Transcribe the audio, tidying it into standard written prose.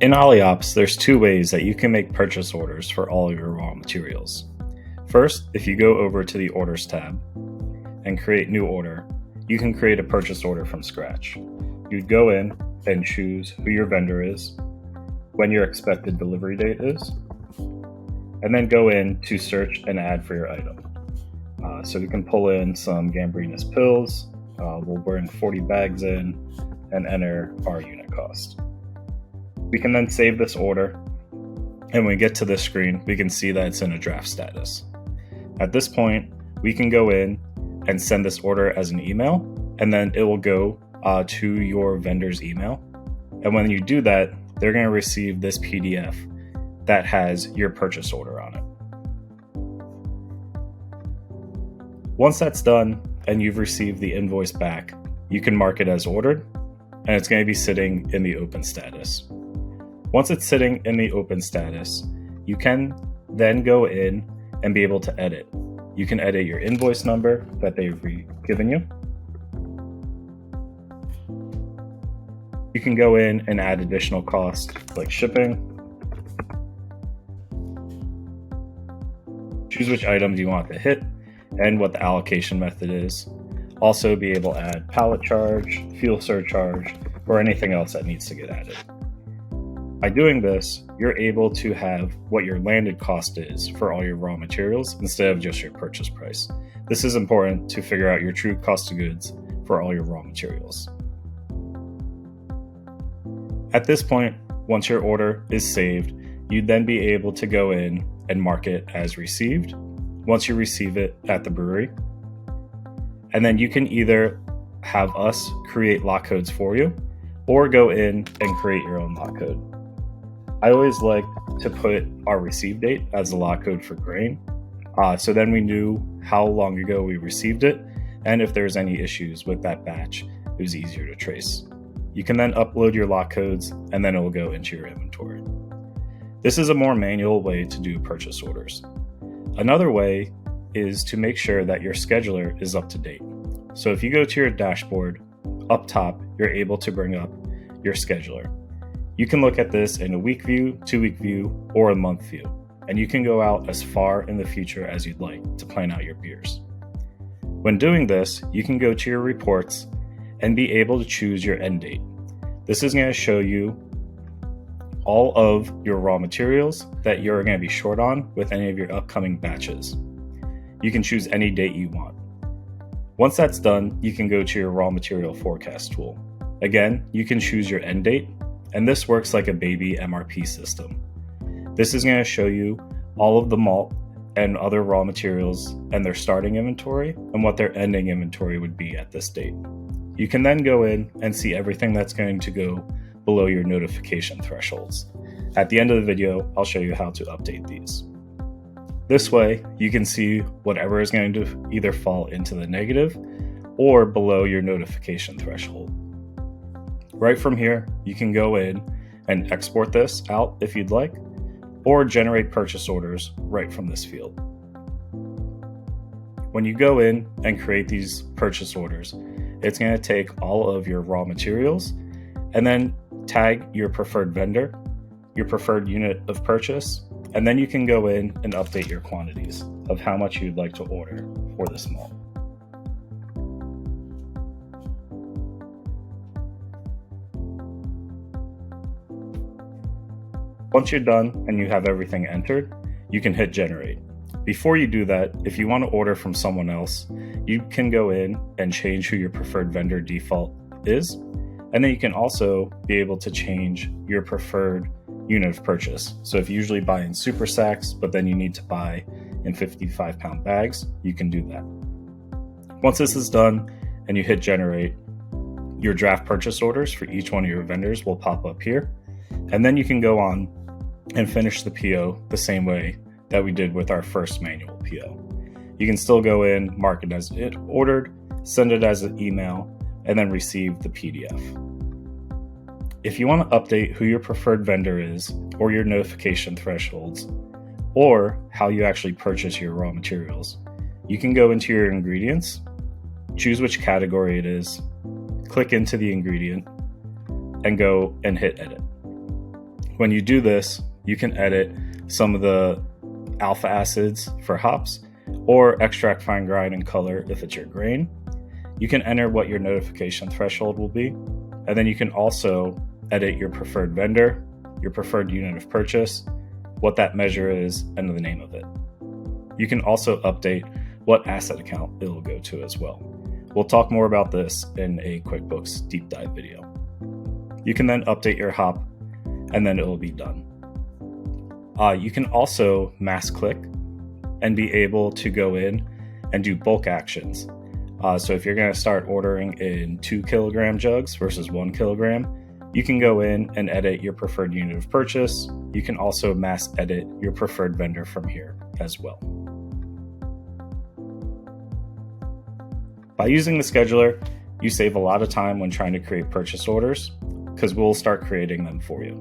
In OllieOps, there's two ways that you can make purchase orders for all of your raw materials. First, if you go over to the Orders tab and create New Order, you can create a purchase order from scratch. You'd go in and choose who your vendor is, when your expected delivery date is, and then go in to search and add for your item. So we can pull in some gambrinus pills, we'll bring 40 bags in and enter our unit cost. We can then save this order, and when we get to this screen, we can see that it's in a draft status. At this point, we can go in and send this order as an email, and then it will go to your vendor's email. And when you do that, they're going to receive this PDF that has your purchase order on it. Once that's done and you've received the invoice back, you can mark it as ordered, and it's going to be sitting in the open status. Once it's sitting in the open status, you can then go in and be able to edit. You can edit your invoice number that they've given you. You can go in and add additional costs like shipping. Choose which items you want to hit and what the allocation method is. Also be able to add pallet charge, fuel surcharge, or anything else that needs to get added. By doing this, you're able to have what your landed cost is for all your raw materials instead of just your purchase price. This is important to figure out your true cost of goods for all your raw materials. At this point, once your order is saved, you'd then be able to go in and mark it as received once you receive it at the brewery. And then you can either have us create lot codes for you or go in and create your own lot code. I always like to put our receive date as the lot code for grain, so then we knew how long ago we received it, and if there's any issues with that batch, it was easier to trace. You can then upload your lot codes, and then it will go into your inventory. This is a more manual way to do purchase orders. Another way is to make sure that your scheduler is up to date. So if you go to your dashboard, up top, you're able to bring up your scheduler. You can look at this in a week view, 2-week view, or a month view, and you can go out as far in the future as you'd like to plan out your beers. When doing this, you can go to your reports and be able to choose your end date. This is going to show you all of your raw materials that you're going to be short on with any of your upcoming batches. You can choose any date you want. Once that's done, you can go to your raw material forecast tool. Again, you can choose your end date, and this works like a baby MRP system. This is going to show you all of the malt and other raw materials and their starting inventory and what their ending inventory would be at this date. You can then go in and see everything that's going to go below your notification thresholds. At the end of the video, I'll show you how to update these. This way, you can see whatever is going to either fall into the negative or below your notification threshold. Right from here, you can go in and export this out if you'd like, or generate purchase orders right from this field. When you go in and create these purchase orders, it's going to take all of your raw materials and then tag your preferred vendor, your preferred unit of purchase, and then you can go in and update your quantities of how much you'd like to order for this malt. Once you're done and you have everything entered, you can hit generate. Before you do that, if you want to order from someone else, you can go in and change who your preferred vendor default is, and then you can also be able to change your preferred unit of purchase. So if you usually buy in super sacks, but then you need to buy in 55-pound bags, you can do that. Once this is done and you hit generate, your draft purchase orders for each one of your vendors will pop up here, and then you can go on and finish the PO the same way that we did with our first manual PO. You can still go in, mark it as it ordered, send it as an email, and then receive the PDF. If you want to update who your preferred vendor is, or your notification thresholds, or how you actually purchase your raw materials, you can go into your ingredients, choose which category it is, click into the ingredient, and go and hit edit. When you do this, you can edit some of the alpha acids for hops or extract fine grind and color if it's your grain. You can enter what your notification threshold will be, and then you can also edit your preferred vendor, your preferred unit of purchase, what that measure is, and the name of it. You can also update what asset account it will go to as well. We'll talk more about this in a QuickBooks deep dive video. You can then update your hop, and then it will be done. You can also mass click and be able to go in and do bulk actions. So if you're going to start ordering in 2 kilogram jugs versus 1 kilogram, you can go in and edit your preferred unit of purchase. You can also mass edit your preferred vendor from here as well. By using the scheduler, you save a lot of time when trying to create purchase orders because we'll start creating them for you.